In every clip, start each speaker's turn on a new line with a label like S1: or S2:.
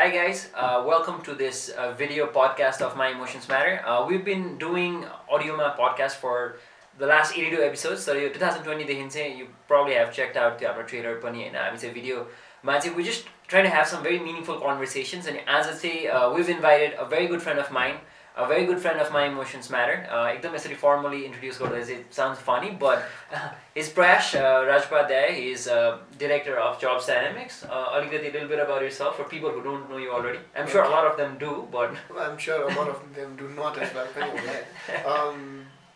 S1: Hi guys, welcome to this video podcast of My Emotions Matter. We've been doing audio podcast for the last 82 episodes. So 2020 देखि चाहिँ you probably have checked out the trailer पनि हैन हामी चाहिँ video मा चाहिँ we just try to have some very meaningful conversations and आज चाहिँ we've invited a very good friend of mine, a very good friend of My Emotions Matter. एकदम यसरी formally introduce गर्दा चाहिँ it sounds funny, but he's Prayas Rajopadhyaya. He's director of Jobs Dynamics. Alikati, a little bit about yourself for people who don't know you already. I'm sure a lot of them do, but
S2: I'm sure a lot of them do not as well.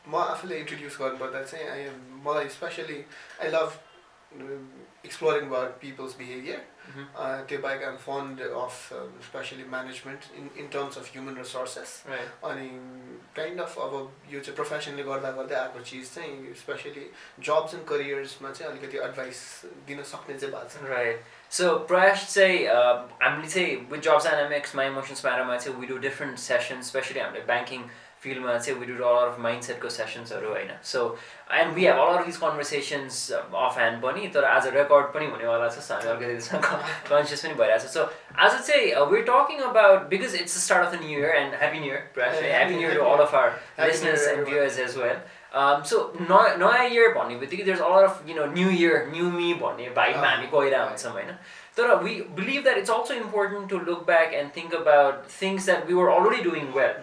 S2: म आफूले introduce गर्नुपर्दा चाहिँ मलाई especially I love exploring about people's behavior. त्यो बाहेक I'm fond of especially management in terms of human resources.
S1: Right.
S2: अनि kind of अब यो चाहिँ professionally गर्दा गर्दै आएको चिज चाहिँ especially jobs and careers मा चाहिँ अलिकति advice दिन सक्ने चाहिँ भएको छ.
S1: Right. So Prayas चाहिँ हामीले चाहिँ with Jobs Dynamics, My Emotions Matter मा चाहिँ we do different sessions, especially हामीले banking field मा चाहिँ we do a lot of mindset को sessions हरु हैन. So and we have a lot of these conversations offhand पनि तर आज record पनि हुने वाला छ. So हामी अलिकति त्यसमा conscious पनि भइरहेछ. So आज चाहिँ we're talking about, because it's the start of the new year, and happy new year Prayas. Happy new year to all of our listeners and viewers as well. So नयाँ year भन्ने बित्तिकै there's a lot of new year new me भन्ने vibe मा हामी गइरा हुन्छौं हैन. तर we believe that it's also important to look back and think about things that we were already doing well.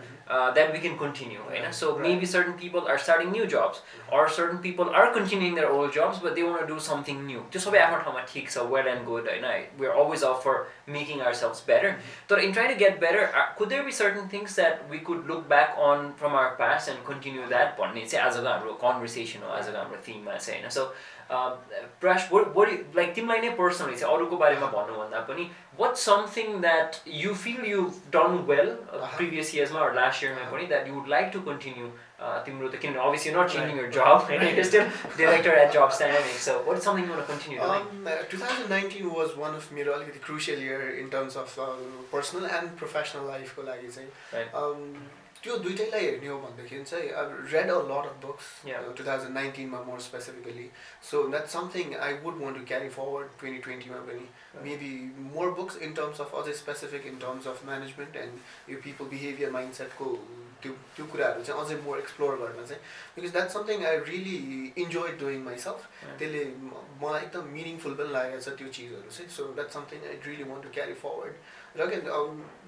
S1: That we can continue, right? So maybe certain people are starting new jobs, or certain people are continuing their old jobs, but they want to do something new. Just so we have well and good, right? We're always up for making ourselves better. So in trying to get better, could there be certain things that we could look back on from our past and continue that? As a conversation or as a theme, so. Prayas, what do you, like तिमीलाई नै personally चाहिँ अरूको बारेमा भन्नु भन्दा पनि what's something that you feel you've done well previous years or last year मा पनि that you would like to continue तिम्रो त किनभने obviously you're not changing your job and you're still director at Jobs Dynamics, so what is something you want to continue doing?
S2: 2019 was one of मेरो अलिकति crucial year in terms of personal and professional life को लागि चाहिँ.
S1: Right.
S2: त्यो दुईटैलाई हेर्ने हो भन्दाखेरि चाहिँ I've read a lot of books. 2019 मा more specifically, so that's something I would want to carry forward 2020 मा पनि. Maybe more books in terms of other specific in terms of management and your people behavior mindset को त्यो कुराहरु चाहिँ अझै more explore गर्न चाहिँ, because that's something I really enjoyed doing myself. त्यसले मलाई एकदम meaningful पनि लागेको छ त्यो चीजहरु चाहिँ. So that's something I really want to carry forward. र again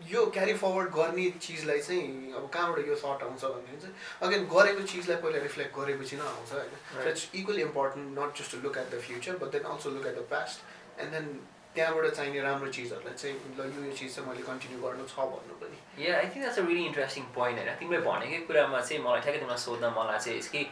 S2: यो carry forward गर्ने चीजलाई चाहिँ अब कहाँबाट यो thought आउँछ भन्ने चाहिँ again गरेको चीजलाई पहिला reflect गरेपछि न आउँछ हैन. So it's equally important not just to look at the future but then also look at the past, and then त्यहाँबाट चाहिने राम्रो चीजहरुलाई चाहिँ ल यो चीज चाहिँ मैले कन्टिन्यू गर्नु छ भन्नु पनि.
S1: Yeah, I think that's a really interesting point. And तिमीले भनेकै कुरामा चाहिँ मलाई ठ्याक्कै तिमीलाई सोध्न मन लाग्छ कि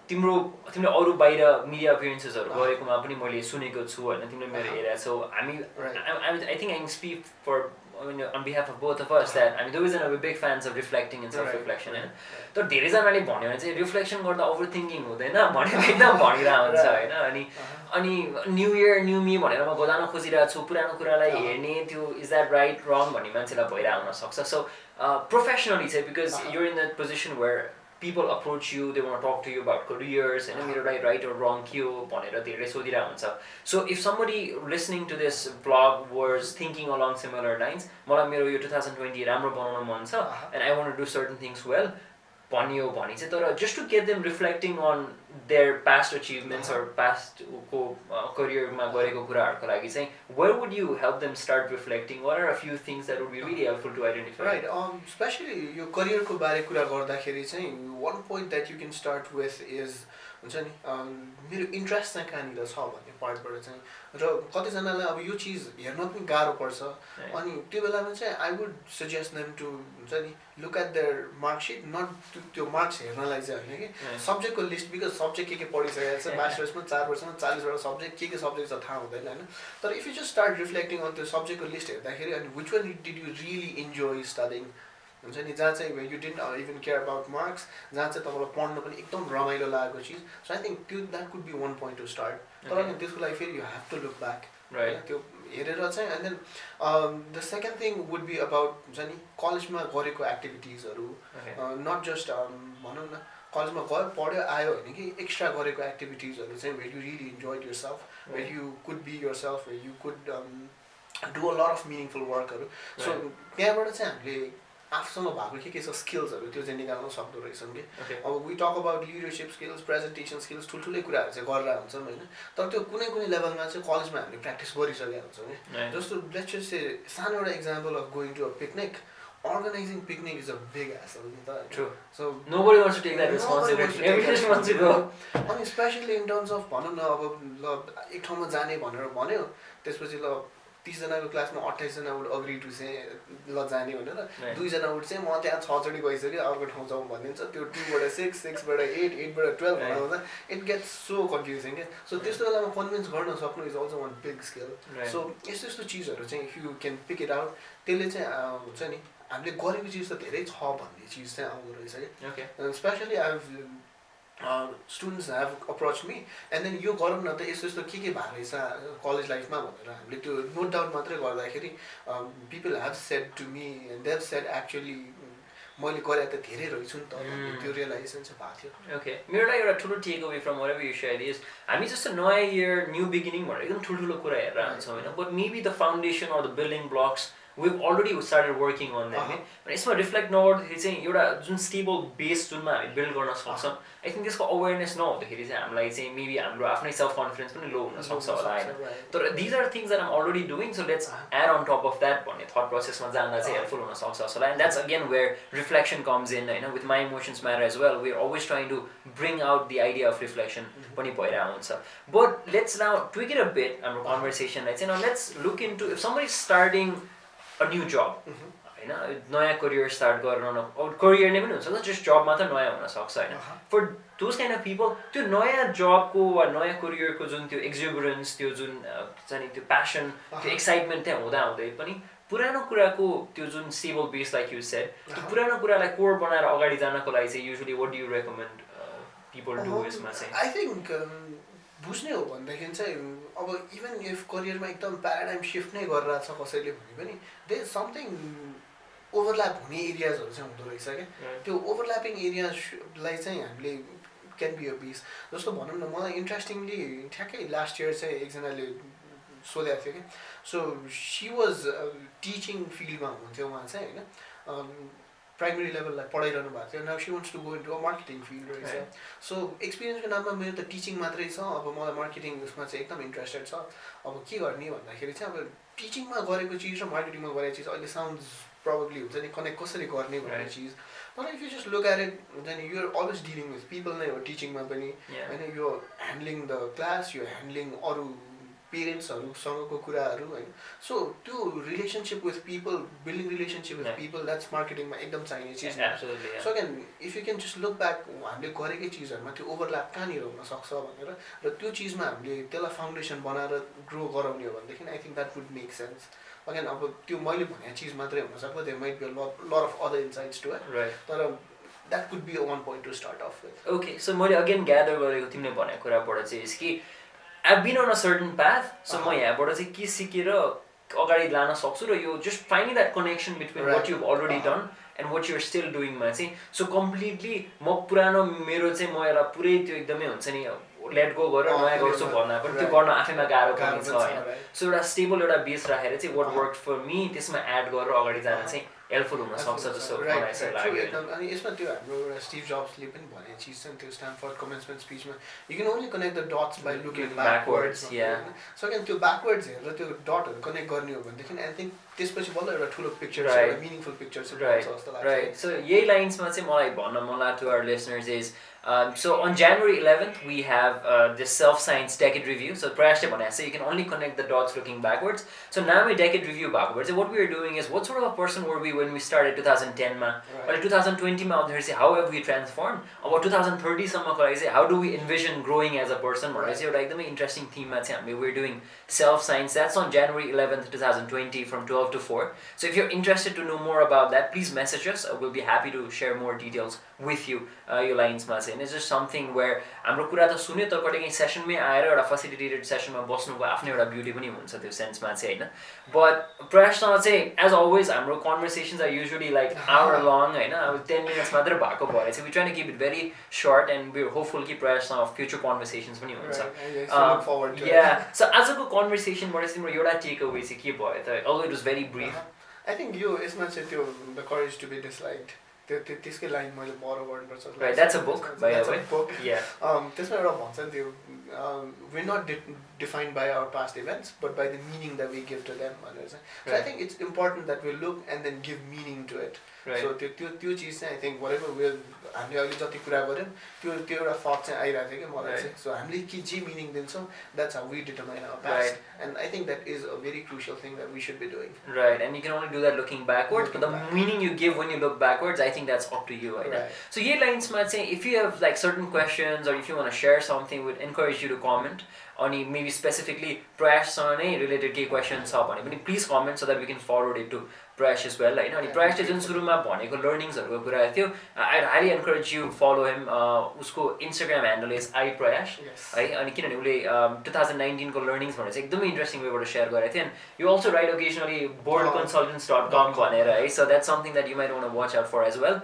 S1: तिमीले अरु बाहिर मिडिया appearances-हरु गरेकोमा पनि मैले सुनेको छु हैन, तिमीले मेरो हेरेको छौ. I think I can speak for on behalf of both of us that there was a big fans of reflecting and self reflection. तर धेरै जनाले भन्यो भने चाहिँ रिफ्लेक्सन गर्दा ओभर थिंकिङ हुँदैन भनेर एकदम भनिरा हुन्छ हैन. अनि न्यू इयर न्यू मी भनेर म गोदान खोजिरहेको छु, पुरानो कुरालाई हेर्ने त्यो इज दैट राइट रङ भन्ने मान्छेलाई भइरा हुन सक्छ. सो प्रोफेसनली चाहिँ because you're in that position where people approach you, they want to talk to you about careers and मेरो right or wrong के हो भनेर धेरै सोधिरा हुन्छ. So if somebody listening to this vlog was thinking along similar lines, मलाई मेरो यो 2020 राम्रो बनाउन मन छ and I want to do certain things well भन्यो भने चाहिँ, तर just to get them reflecting on their past achievements or past career मा गरेको कुराहरुको लागि चाहिँ where would you help them start reflecting? What are a few things that would be really helpful to identify?
S2: Right, especially यो career को बारे कुरा गर्दाखेरि चाहिँ one point that you can start with is हुन्छ नि मेरो इन्ट्रेस्ट चाहिँ कहाँनिर छ भन्ने पार्टबाट चाहिँ. र कतिजनालाई अब यो चीज हेर्न पनि गाह्रो पर्छ अनि त्यो बेलामा चाहिँ I would suggest them to हुन्छ नि look at their mark sheet, not त्यो मार्क्स हेर्नलाई चाहिँ हैन कि सब्जेक्टको लिस्ट, बिकज सब्जेक्ट के पढिसकेको छ मास्टर्समा 4 वर्षमा 40 वटा सब्जेक्ट के सब्जेक्ट छ थाहा हुँदैन हैन. तर if you just start reflecting on त्यो सब्जेक्टको लिस्ट हेर्दाखेरि अनि which one did you really enjoy studying हुन्छ नि, जहाँ चाहिँ you didn't even care about marks, जहाँ चाहिँ तपाईलाई पढ्न पनि एकदम रमाइलो लागेको चीज. So I think that could be one point to start. तर अनि त्यसको लागि फेरि you have to look back.
S1: Right.
S2: त्यो हेरेर चाहिँ and then the second thing would be about हुन्छ नि कलेजमा गरेको एक्टिभिटिजहरु, not just भनौं न कलेजमा गयो पढ्यो आयो हैन कि एक्स्ट्रा गरेको एक्टिभिटिजहरु चाहिँ where you really enjoyed yourself, where you could be yourself, where you could do a lot of meaningful workहरू सो त्यहाँबाट चाहिँ हामीले आफूसँग भएको के छ स्किल्सहरू त्यो चाहिँ निकाल्न सक्दो रहेछौँ कि अब we talk about leadership skills presentation skills ठुल्ठुलै कुराहरू चाहिँ गरेर हुन्छौँ होइन तर त्यो कुनै कुनै लेभलमा चाहिँ कलेजमा हामीले प्र्याक्टिस गरिसकेका हुन्छौँ कि जस्तो लेट्स से सानो एउटा example of going to a picnic organizing picnic is a big hassle ni ta
S1: true so nobody wants to take that responsibility everybody wants to go
S2: and especially in terms of भनौँ न अब एक ठाउँमा जाने भनेर भन्यो त्यसपछि ल 30 जनाको क्लासमा 28 जना वुड अग्री टु से ल जाने भनेर 2 जना वुड चाहिँ म त्यहाँ 6 चोटि गइसक्यो अर्को ठाउँ जाउँ भनिन्छ त्यो 2 बाट 6 6 बाट 8 8 बाट 12 भन्दा इट गेट्स सो कन्फ्युजिङ के सो त्यस्तो बेलामा कन्भिन्स गर्न सक्नु is also one big skill so यस्तो यस्तो चिजहरू चाहिँ if you can pick it out त्यसले चाहिँ हुन्छ नि हामीले गरेको चिज त धेरै छ भन्ने चिज चाहिँ आउँदो रहेछ कि specially I students have approached me and then यो गरौँ न त यस्तो यस्तो के भएको रहेछ कलेज लाइफमा भनेर हामीले त्यो नोट डाउन मात्रै गर्दाखेरि people have said to me and they have said actually मैले गरे त धेरै रहेछु नि त त्यो रियलाइजेसन चाहिँ भएको थियो
S1: ओके मेरो लागि एउटा ठुलो take away from whatever you shared is हामी जस्तो नयाँ इयर न्यू बिगिनिङ भनेर एकदम ठुल्ठुलो कुरा हेरेर आउँछौँ होइन but maybe the foundation or the building blocks we've already started working on them but यसमा रिफ्लेक्ट नगर्दाखेरि चाहिँ एउटा जुन स्टेबल बेस जुनमा हामी बिल्ड गर्न सक्छौँ आई थिङ्क त्यसको अवेरनेस नहुँदाखेरि चाहिँ हामीलाई चाहिँ मेबी हाम्रो आफ्नै सेल्फ कन्फिडेन्स पनि लो हुनसक्छ होला होइन तर these are things that I'm already doing so let's add on top of that भन्ने थट प्रोसेसमा जाँदा चाहिँ हेल्पफुल हुनसक्छ जस्तो लाग्यो and that's again where reflection comes in होइन with my emotions matter as well we are always trying to bring out the idea of reflection पनि भइरहेको हुन्छ but let's now tweak it a bit हाम्रो कन्भर्सेसनलाई चाहिँ let's look into if somebody starting a new job होइन नयाँ career start गर्न career नै पनि हुन्छ जस्ट जब मात्र नयाँ हुनसक्छ होइन for those kind of people त्यो नयाँ जबको वा नयाँ करियरको जुन त्यो एक्जिबरेन्स त्यो जुन चाहिँ त्यो प्यासन त्यो एक्साइटमेन्ट त्यहाँ हुँदा हुँदै पनि पुरानो कुराको त्यो जुन stable base like you said त्यो पुरानो कुरालाई कोर बनाएर अगाडि जानको लागि चाहिँ usually what do you recommend people do यसमा चाहिँ
S2: आई थिङ्क बुझ्ने हो भनेदेखि चाहिँ अब इभन इफ करियरमा एकदम प्याराडाइम सिफ्ट नै गरिरहेछ कसैले भने पनि दे समथिङ ओभरल्याप हुने एरियाजहरू चाहिँ हुँदो रहेछ क्या त्यो ओभरल्यापिङ एरियाजलाई चाहिँ हामीले क्यान बी अ बिस जस्तो भनौँ न मलाई इन्ट्रेस्टिङली ठ्याक्कै लास्ट इयर चाहिँ एकजनाले सोधेको थियो कि सो सी वाज टिचिङ फिल्डमा हुनुहुन्थ्यो उहाँ चाहिँ होइन प्राइमेरी लेभललाई पढाइरहनु भएको थियो now she wants to go into a marketing field रहेछ सो एक्सपिरियन्सको नाममा मेरो त टिचिङ मात्रै छ अब मलाई मार्केटिङ उसमा चाहिँ एकदम इन्ट्रेस्टेड छ अब के गर्ने भन्दाखेरि चाहिँ अब टिचिङमा गरेको चिज र मार्केटिङमा गरेको चिज अहिले साउन्ड्स प्रब्लली हुन्छ नि कनेक्ट कसरी गर्ने भन्ने चिज तर if you just look at it हुन्छ नि you're always dealing with people नै हो टिचिङमा पनि होइन यो ह्यान्डलिङ द क्लास यो ह्यान्डलिङ अरू पेरेन्ट्सहरूसँगको कुराहरू होइन सो त्यो relationship with people building relationship with people that's मार्केटिङमा एकदम चाहिने चिज so can if you can just look back हामीले गरेकै चिजहरूमा त्यो ओभरल्याप कहाँनिर हुनसक्छ भनेर र त्यो चिजमा हामीले त्यसलाई फाउन्डेसन बनाएर ग्रो गराउने हो भनेदेखि I think that would make sense again अब त्यो मैले भनेको चिज मात्रै हुनसक्छ there might be lot of other insights to it तर that could be one point to start off with
S1: okay so मैले अगेन ग्यादर गरेको तिमीले भनेको कुराबाट चाहिँ कि I've been on a certain path, so म यहाँबाट चाहिँ के सिकेर अगाडि लान सक्छु र यो just finding that connection between what you've already done and what you're still doing मा चाहिँ so completely म पुरानो मेरो चाहिँ म यसलाई पुरै त्यो एकदमै हुन्छ नि लेट गो गरेर नयाँ गर्छु भन्दा पनि त्यो गर्न आफैमा गाह्रो पनि छ होइन सो एउटा स्टेबल एउटा बेस राखेर चाहिँ what worked for me त्यसमा एड गरेर अगाडि जान चाहिँ हेल्पफुल हुनसक्छ जस्तो मलाई चाहिँ लाग्यो
S2: अनि यसमा त्यो हाम्रो एउटा स्टिभ जब्सले पनि भनेको चिज छ नि त्यो स्ट्यान्डफोर्ड कमेन्समेन्ट स्पिचमा you can only connect the dots by looking backwards so can त्यो ब्याकवर्ड्स हेरेर त्यो डटहरू कनेक्ट गर्ने हो भनेदेखि आई थिङ्क त्यसपछि बल्ल एउटा ठुलो पिक्चर छ एउटा मिनिङफुल पिक्चर छ जस्तो लाग्छ
S1: राइट सो यही लाइन्समा चाहिँ मलाई भन्न मन लाग्यो to our listeners is so on January 11th we have this self-science decade review. So Prayas Rajopadhyaya, you can only connect the dots looking backwards. So now we decade review backwards. So what we are doing is what sort of a person were we when we started 2010 ma, or 2020 ma, how have we transformed? About 2030 सम्म how do we envision growing as a person? Right. So like the interesting theme we're doing self-science. That's on January 11th 2020 from 12 to 4. So if you're interested to know more about that, please message us. We'll be happy to share more details with you यो लाइन्समा चाहिँ it's just something where हाम्रो कुरा त सुन्यो तर कहिले काहीँ सेसनमै आएर एउटा फेसिलिटेटेड सेसनमा बस्नुको आफ्नो एउटा ब्युटी पनि हुन्छ त्यो सेन्समा चाहिँ होइन बट प्रयाससँग चाहिँ एज अलवेज हाम्रो conversations are usually like hour long होइन अब 10 मिनट्स मात्रै भएको भएर चाहिँ we try to keep it very short and we hopeful कि प्रयाससँग फ्युचर कन्भर्सेसन्स पनि हुन्छ या सो आजको कन्भर्सेसनबाट चाहिँ तिम्रो एउटा टेक अवे चाहिँ के भयो त although it was very brief
S2: I think यो यसमा चाहिँ त्यो the courage to be disliked त्यसकै लाइन मैले बरो गर्नुपर्छ
S1: right that's a book by the way
S2: त्यसमा एउटा भन्छ नि त्यो we're not defined by our past events but by the meaning that we give to them भनेर चाहिँ so I think it's important that we look and then give meaning to it so त्यो चिज चाहिँ I think whatever हामीले अहिले जति कुरा गर्यौँ त्यो एउटा थट चाहिँ आइरहेको थियो कि मलाई चाहिँ so हामीले के जे मिनिङ दिन्छौँ that's how we determine our past and I think that is a very crucial thing that we should be doing
S1: right and you can only do that looking backwards but the meaning you give when you look backwards I think that's up to you right so यही लाइन्समा चाहिँ if you have like certain questions or if you want to share something would encourage you to comment अनि maybe specifically प्रयाससँग नै related केही question छ भने पनि please comment so that we can forward it to Prayas as well होइन अनि प्रयासले जुन सुरुमा भनेको लर्निङ्सहरूको कुरा थियो I highly encourage you follow him उसको इन्स्टाग्राम ह्यान्डल इज आई प्रयास है अनि किनभने उसले 2019को लर्निङ्स भनेर चाहिँ एकदमै इन्ट्रेस्टिङ वेबाट सेयर गरेको थियो and you also write occasionally boardconsultants.com भनेर है so that's something that you might want to watch out for as well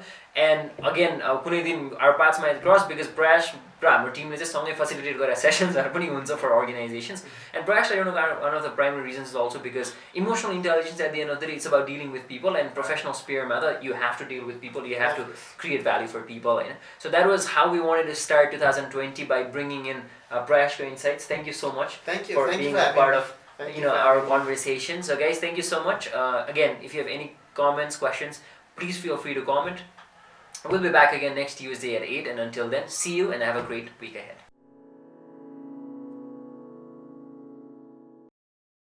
S1: and again कुनै दिन our paths might cross because Prayas र हाम्रो टिमले चाहिँ सँगै फेसिलिटेट गरेर सेसन्सहरू पनि हुन्छ फर अर्गनाइजेसन्स एन्ड प्रयास I don't know one of the primary reasons is also because emotional intelligence at the end of the day it's about dealing with people and professional स्पेयरमा त you have to deal with people you have to create value for people होइन so that was how we wanted to start 2020 by bringing in Prayash's insights. Thank you so much for being a part of our conversation. So guys, thank you so much. Again, if you have any comments, questions, please feel free to comment. We'll be back again next Tuesday at 8 and until then, see you and have a great week ahead.